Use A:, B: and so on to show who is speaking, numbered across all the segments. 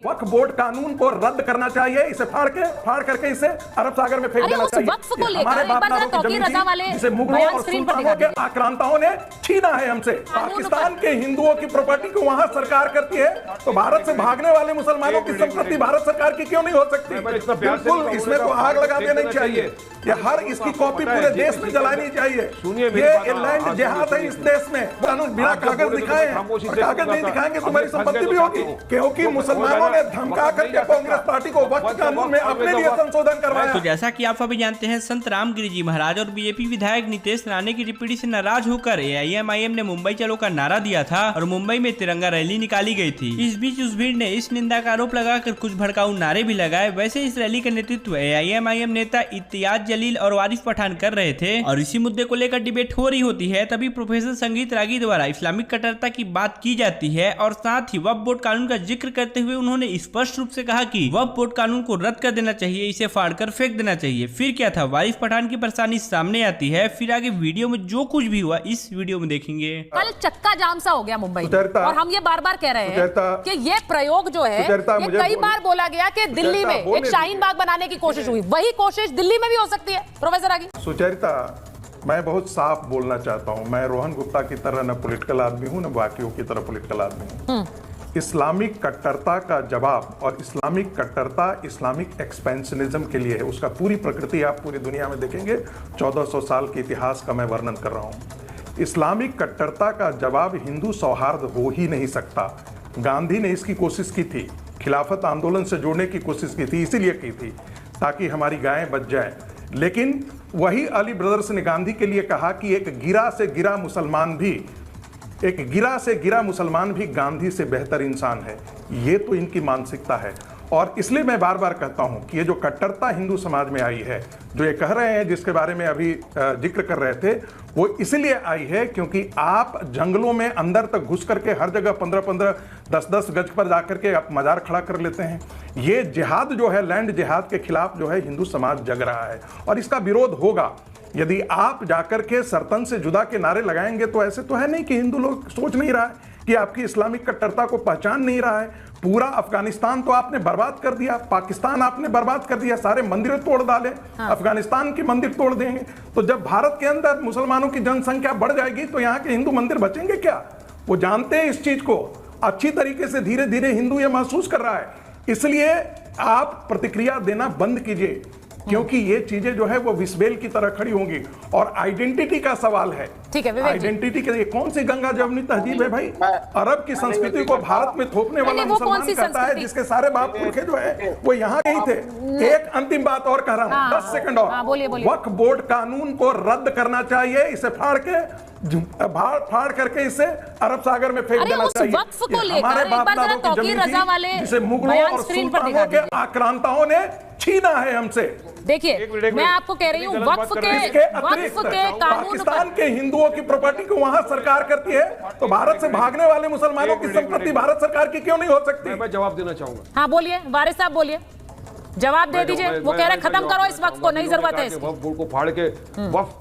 A: वक्फ board कानून को रद्द करना चाहिए, इसे फाड़ करके इसे अरब सागर में फेंक देना चाहिए। हमारे बाप दादों की जमीन थी, जिसे मुगलों और सुल्तानों के आक्रांताओं ने छीना है हमसे। पाकिस्तान के हिंदुओं की प्रॉपर्टी को वहां सरकार करती है, तो भारत से भागने वाले मुसलमानों की संपत्ति भारत सरकार की क्यों नहीं हो सकती? बिल्कुल, इसमें तो आग लगा देनी चाहिए। ये हर इसकी कॉपी पूरे देश में जलानी चाहिए। ये लैंड जिहाद है इस देश में। कानून बिना कागज दिखाए, कागज नहीं दिखाएंगे तुम्हारी संपत्ति भी होगी, क्योंकि मुसलमानों ने धमका करके कांग्रेस पार्टी को वक्फ कानून में अपने लिए संशोधन करवाया।
B: तो जैसा कि आप सभी जानते हैं, संत रामगिरी जी महाराज और बीजेपी विधायक नितेश राणे की टिप्पणी से नाराज होकर AIM-IM ने मुंबई चलो का नारा दिया था और मुंबई में तिरंगा रैली निकाली गई थी। इस बीच उस भीड़ ने इस निंदा का आरोप लगाकर कुछ भड़काऊ नारे भी लगाए। वैसे इस रैली का नेतृत्व AIM-IM नेता इत्तियाज जलील और वारिस पठान कर रहे थे और इसी मुद्दे को लेकर डिबेट हो रही होती है। तभी प्रोफेसर संगीत रागी द्वारा इस्लामिक कट्टरता की बात की जाती है और साथ ही वक्फ बोर्ड कानून का जिक्र करते हुए उन्होंने स्पष्ट रूप से कहा कि वक्फ बोर्ड कानून को रद्द कर देना चाहिए, इसे फाड़कर फेंक देना चाहिए। फिर क्या था, वारिस पठान की परेशानी सामने आती है। फिर आगे वीडियो में जो कुछ भी हुआ इस वीडियो में देखेंगे।
C: कल चक्का जाम सा हो गया मुंबई में और हम ये बार बार कह रहे हैं कि ये प्रयोग जो है, ये कई बार बोला गया कि दिल्ली में एक शाहीन बाग बनाने की कोशिश हुई, वही कोशिश दिल्ली में भी हो सकती है। प्रोफेसर रागी,
A: सुचरिता, मैं बहुत साफ बोलना चाहता हूं। मैं रोहन गुप्ता की तरह न पॉलिटिकल आदमी हूं, न बाकियों की तरह पॉलिटिकल आदमी हूं। इस्लामिक कट्टरता का जवाब, और इस्लामिक कट्टरता इस्लामिक एक्सपेंशनिज्म के लिए है। उसका पूरी प्रकृति आप पूरी दुनिया में देखेंगे। 1400 साल के इतिहास का मैं वर्णन कर रहा हूं। इस्लामिक कट्टरता का जवाब हिंदू सौहार्द हो ही नहीं सकता। गांधी ने इसकी कोशिश की थी, खिलाफत आंदोलन से जोड़ने की कोशिश की थी, इसीलिए की थी ताकि हमारी गायें बच जाएं। लेकिन वही अली ब्रदर्स ने गांधी के लिए कहा कि एक गिरा से गिरा मुसलमान भी गांधी से बेहतर इंसान है। ये तो इनकी मानसिकता है। और इसलिए मैं बार बार कहता हूं कि ये जो कट्टरता हिंदू समाज में आई है, जो ये कह रहे हैं, जिसके बारे में अभी जिक्र कर रहे थे, वो इसलिए आई है क्योंकि आप जंगलों में अंदर तक घुस करके हर जगह 15-15, 10-10 गज पर जाकर के आप मजार खड़ा कर लेते हैं। ये जिहाद जो है, लैंड जिहाद के खिलाफ जो है हिंदू समाज जग रहा है और इसका विरोध होगा। यदि आप जाकर के सरतन से जुदा के नारे लगाएंगे तो ऐसे तो है नहीं कि हिंदू लोग सोच नहीं रहा है कि आपकी इस्लामिक कट्टरता को पहचान नहीं रहा है। पूरा अफगानिस्तान तो आपने बर्बाद कर दिया, पाकिस्तान आपने बर्बाद कर दिया, सारे मंदिर तोड़ डाले। अफगानिस्तान के मंदिर तोड़ देंगे तो जब भारत के अंदर मुसलमानों की जनसंख्या बढ़ जाएगी तो यहाँ के हिंदू मंदिर बचेंगे क्या? वो जानते हैं इस चीज को अच्छी तरीके से। धीरे धीरे हिंदू ये महसूस कर रहा है। इसलिए आप प्रतिक्रिया देना बंद कीजिए, क्योंकि ये चीजें जो है वो विस्बेल की तरह खड़ी होंगी। और आइडेंटिटी का सवाल है।
C: ठीक है,
A: आइडेंटिटी के लिए कौन सी गंगा जमुनी तहजीब है भाई? अरब की संस्कृति को भारत में थोपने वाला मुसलमान कहता है, जिसके सारे बाप पुरखे जो है वो यहाँ के ही थे। एक अंतिम बात और कह रहा हूँ, 10 सेकंड और। वक्फ बोर्ड कानून को रद्द करना चाहिए, इसे फाड़ करके इसे अरब सागर में फेंक देना चाहिए। हमारे बाप दादों की जमीन थी, जिसे मुगलों और सुल्तानों के आक्रांताओं ने छीना है हमसे।
C: देखिए, मैं आपको कह रही हूँ, वक्फ के कानून,
A: पाकिस्तान के हिंदुओं की प्रॉपर्टी को वहां सरकार करती है, तो भारत से भागने वाले मुसलमानों की संपत्ति भारत सरकार की क्यों नहीं हो सकती?
D: मैं जवाब देना चाहूंगा।
C: हाँ बोलिए, वारिस साहब बोलिए, जवाब दे दीजिए। वो कह रहे हैं खत्म करो इस वक्फ को, नहीं जरूरत है इसकी।
D: वक्फ बोर्ड को फाड़ के वक्फ,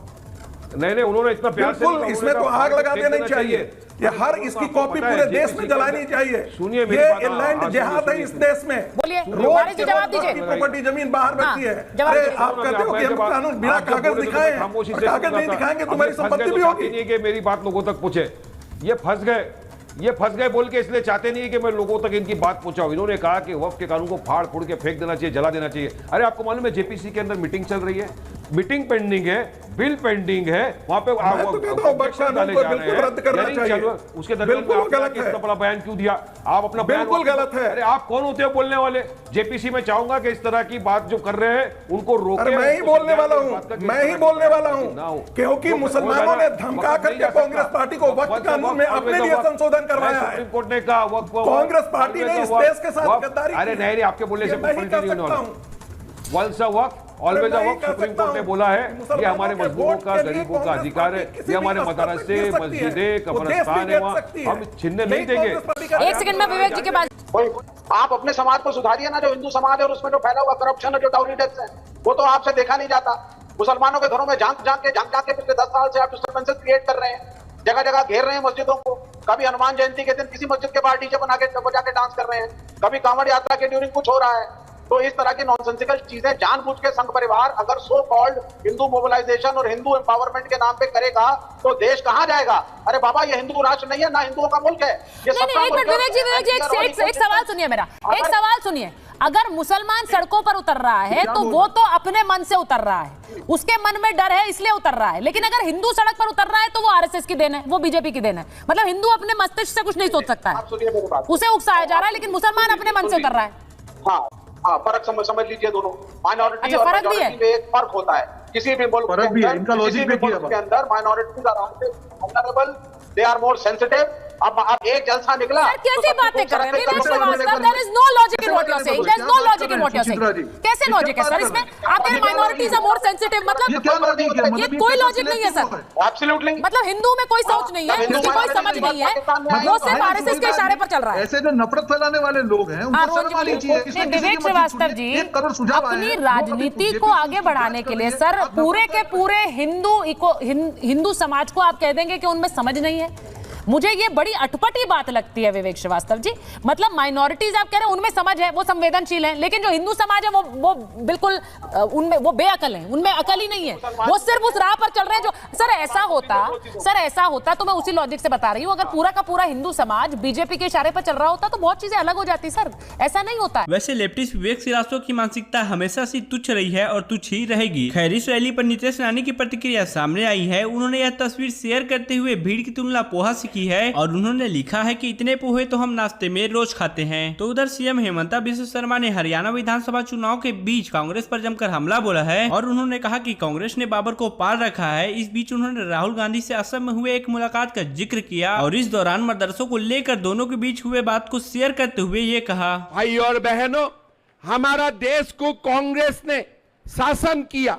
D: नहीं उन्होंने इतना प्यार से,
A: बिल्कुल, इसमें तो आग लगा देनी चाहिए। ये हर इसकी कॉपी पूरे देश में जलानी चाहिए।
D: सुनिए,
A: ये लैंड जिहाद है इस देश में।
C: बोलिए,
A: रोज जवाब दीजिए। प्रॉपर्टी जमीन बाहर बचती है। अरे आप कहते हो कि हम कानून बिना कागज दिखाए, कागज नहीं दिखाएंगे तुम्हारी संपत्ति भी होगी।
D: कि मेरी बात लोगों तक पहुंचे। ये फंस गए बोल के इसलिए चाहते नहीं है कि मैं लोगों तक इनकी बात पहुंचाऊं। इन्होंने कहा कि वक्फ के कानून को फाड़ फूड़ के फेंक देना चाहिए, जला देना चाहिए। अरे आपको मालूम है JPC के अंदर मीटिंग चल रही है, मीटिंग पेंडिंग है, बिल पेंडिंग है, वहां पे उसके दरमियान इतना बड़ा बयान क्यों दिया? आप अपना
A: बिल्कुल गलत है।
D: अरे आप कौन होते हो बोलने वाले? JPC में चाहूंगा कि इस तरह की बात जो कर रहे हैं उनको रोके।
A: मैं ही बोलने वाला हूँ, क्योंकि मुसलमानों ने धमका करके कांग्रेस पार्टी को वक्फ कानून में अपने लिए संशोधन करवाया है।
D: सुप्रीम कोर्ट ने कहा
A: कांग्रेस पार्टी ने इस देश के साथ गद्दारी।
D: अरे नहीं, आपके बोलने से once a waqf always a waqf. Supreme court ने बोला है ये हमारे मजदूरों का, गरीबों का अधिकार है। ये हमारे मदरसे, मस्जिदें, कब्रिस्तान है, वहाँ हम छीनने नहीं देंगे।
C: एक सेकंड में विवेक जी के पास।
E: आप अपने समाज को सुधारिए ना। जो हिंदू समाज है और उसमें जो फैला हुआ करप्शन है, जो डाउरी डेथ्स है, वो तो आपसे देखा नहीं जाता। मुसलमानों के घरों में झांक झांक के पिछले 10 साल से आप डिस्टर्बेंसेस क्रिएट कर रहे हैं। जगह जगह घेर रहे हैं मस्जिदों को। कभी हनुमान जयंती के दिन किसी मस्जिद के बाहर डीजे बजा के डांस कर रहे हैं, कभी कांवड़ यात्रा के ड्यूरिंग कुछ हो रहा है। तो इस तरह की नॉनसेंसिकल चीजें जानबूझ के संघ परिवार अगर सो कॉल्ड हिंदू मोबिलाइजेशन और हिंदू एम्पावरमेंट के नाम पे करेगा तो देश कहां जाएगा? अरे बाबा, ये हिंदू राष्ट्र नहीं है, ना हिंदुओं का मुल्क है।
C: विवेक जी एक सवाल सुनिए मेरा, एक सवाल सुनिए। अगर मुसलमान सड़कों पर उतर रहा है तो वो तो अपने मन से उतर रहा है, उसके मन में डर है इसलिए उतर रहा है। लेकिन अगर हिंदू सड़क पर उतर रहा है तो वो आरएसएस की देन है, वो बीजेपी की देन है। मतलब हिंदू अपने मस्तिष्क से कुछ नहीं सोच सकता है, उसे उकसाया जा रहा है, लेकिन मुसलमान अपने मन से उतर रहा है।
E: हाँ, फर्क समझ लीजिए दोनों, माइनॉरिटी और मेजॉरिटी में एक फर्क होता है। किसी भी मुल्क के अंदर minorities are they are more sensitive. अब एक जलसा निकला,
C: कैसी बातें कर रहे हैं Vivek Srivastava? There is no logic in what you are saying, there is no logic in what you are saying. कैसे लॉजिक है सर इसमें? आप कह रहे माइनॉरिटीज आर मोर सेंसिटिव, मतलब ये कोई लॉजिक नहीं है सर।
E: एब्सोल्युटली,
C: मतलब हिंदू में कोई सोच नहीं है, उसकी कोई समझ नहीं है, वो सिर्फ आरएसएस के इशारे पर चल रहा है।
F: ऐसे जो नफरत फैलाने वाले लोग हैं उनको शर्म आनी चाहिए।
C: विवेक श्रीवास्तव जी, अपनी राजनीति को आगे बढ़ाने के लिए सर पूरे के पूरे हिंदू समाज को आप कह देंगे कि उनमें समझ नहीं है? मुझे ये बड़ी अटपटी बात लगती है विवेक श्रीवास्तव जी। मतलब माइनॉरिटीज आप कह रहे हैं उनमें समझ है, वो संवेदनशील है, लेकिन जो हिंदू समाज है वो बिल्कुल उनमें वो बेअकल है, उनमें अकल ही नहीं है, वो सिर्फ उस राह पर चल रहे हैं जो सर ऐसा होता तो मैं उसी लॉजिक से बता रही हूँ। अगर पूरा का पूरा हिंदू समाज बीजेपी के इशारे पर चल रहा होता तो बहुत चीजें अलग हो जाती सर, ऐसा नहीं होता।
B: वैसे लेफ्टिस्ट विवेक श्रीवास्तव की मानसिकता हमेशा से तुच्छ रही है और तुच्छ ही रहेगी। खैर, इस रैली पर नीतीश रानी की प्रतिक्रिया सामने आई है। उन्होंने यह तस्वीर शेयर करते हुए भीड़ की तुलना पोहा से की है और उन्होंने लिखा है कि इतने पोहे तो हम नाश्ते में रोज खाते हैं। तो उधर सीएम हेमंता बिस्वा शर्मा ने हरियाणा विधानसभा चुनाव के बीच कांग्रेस पर जमकर हमला बोला है और उन्होंने कहा कि कांग्रेस ने बाबर को पार रखा है। इस बीच उन्होंने राहुल गांधी से असम में हुए एक मुलाकात का जिक्र किया और इस दौरान मदरसों को लेकर दोनों के बीच हुए बात को शेयर करते हुए ये कहा,
G: भाई और बहनों, हमारा देश को कांग्रेस ने शासन किया।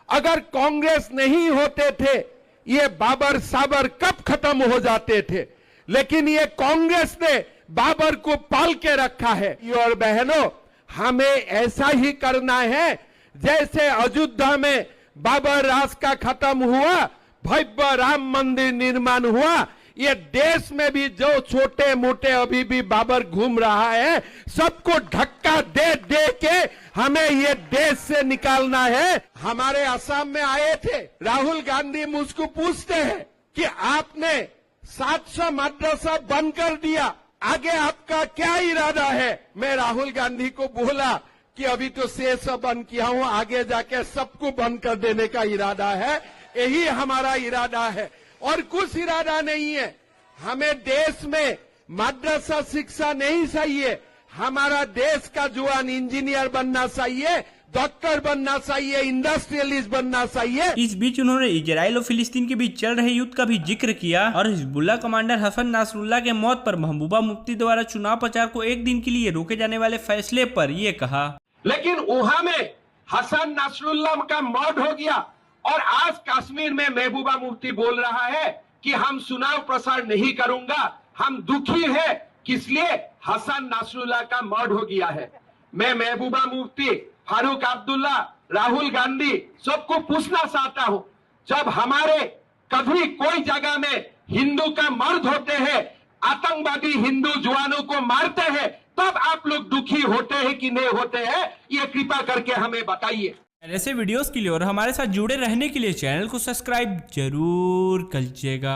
G: अगर कांग्रेस नहीं होते थे ये बाबर साबर कब खत्म हो जाते थे, लेकिन ये कांग्रेस ने बाबर को पाल के रखा है। और बहनों, हमें ऐसा ही करना है जैसे अयोध्या में बाबर राज का खत्म हुआ, भव्य राम मंदिर निर्माण हुआ। ये देश में भी जो छोटे मोटे अभी भी बाबर घूम रहा है, सबको धक्का दे दे के हमें ये देश से निकालना है। हमारे असम में आए थे, राहुल गांधी मुझको पूछते हैं कि आपने 700 मदरसा बंद कर दिया, आगे आपका क्या इरादा है? मैं राहुल गांधी को बोला कि अभी तो 600 बंद किया हूं, आगे जाके सबको बंद कर देने का इरादा है। यही हमारा इरादा है और कुछ इरादा नहीं है। हमें देश में मदरसा शिक्षा नहीं चाहिए, हमारा देश का जवान इंजीनियर बनना चाहिए, डॉक्टर बनना चाहिए, इंडस्ट्रियलिस्ट बनना चाहिए।
B: इस बीच उन्होंने इजराइल और फिलिस्तीन के बीच चल रहे युद्ध का भी जिक्र किया और हिजबुल्लाह कमांडर हसन नासरुल्लाह के मौत पर महबूबा मुफ्ती द्वारा चुनाव प्रचार को एक दिन के लिए रोके जाने वाले फैसले पर ये कहा,
G: लेकिन वहां में हसन नासरुल्लाह का मौत हो गया और आज कश्मीर में महबूबा मुफ्ती बोल रहा है कि हम चुनाव प्रसार नहीं करूंगा, हम दुखी है, किस लिए? हसन नासरुल्लाह का मौत हो गया है। मैं महबूबा मुफ्ती, फारूक अब्दुल्ला, राहुल गांधी सबको पूछना चाहता हूं, जब हमारे कभी कोई जगह में हिंदू का मर्द होते हैं, आतंकवादी हिंदू जवानों को मारते हैं, तब आप लोग दुखी होते हैं कि नहीं होते हैं? ये कृपा करके हमें बताइए।
B: ऐसे वीडियोस के लिए और हमारे साथ जुड़े रहने के लिए चैनल को सब्सक्राइब जरूर कीजिएगा।